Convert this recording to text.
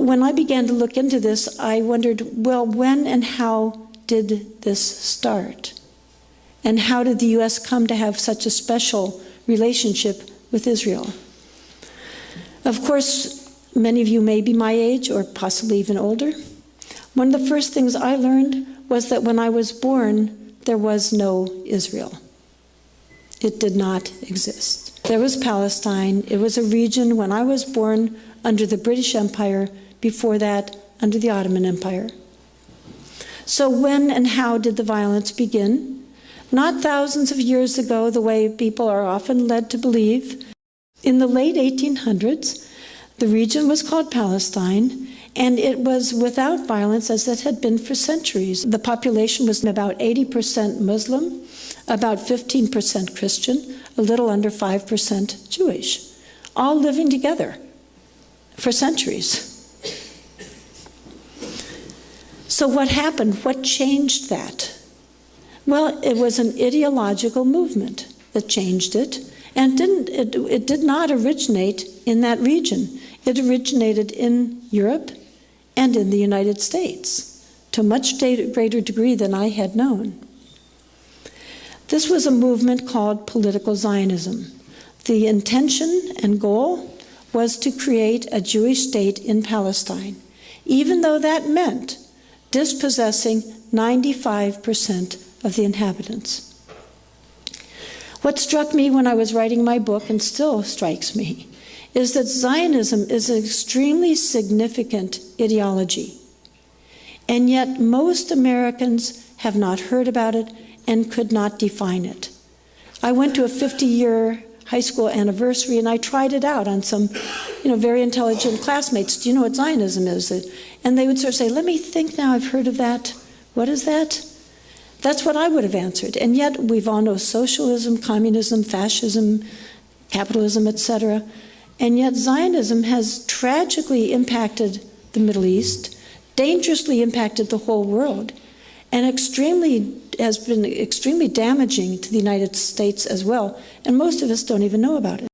when I began to look into this, I wondered, well, when and how did this start? And how did the U.S. come to have such a special relationship with Israel? Of course, many of you may be my age or possibly even older. One of the first things I learned was that when I was born, there was no Israel. It did not exist. There was Palestine. It was a region when I was born under the British Empire, before that under the Ottoman Empire. So when and how did the violence begin? Not thousands of years ago, the way people are often led to believe. In the late 1800s, the region was called Palestine, and it was without violence as it had been for centuries. The population was about 80% Muslim, about 15% Christian, a little under 5% Jewish, all living together for centuries. So what happened? What changed that? Well, it was an ideological movement that changed it, and it did not originate in that region. It originated in Europe and in the United States to a much greater degree than I had known. This was a movement called political Zionism. The intention and goal was to create a Jewish state in Palestine, even though that meant dispossessing 95% of the inhabitants. What struck me when I was writing my book, and still strikes me, is that Zionism is an extremely significant ideology. And yet most Americans have not heard about it and could not define it. I went to a 50-year high school anniversary and I tried it out on some very intelligent classmates. Do you know what Zionism is? And they would sort of say, let me think now, I've heard of that. What is that? That's what I would have answered. And yet we've all know socialism, communism, fascism, capitalism, etc. And yet Zionism has tragically impacted the Middle East, dangerously impacted the whole world, and has been extremely damaging to the United States as well. And most of us don't even know about it.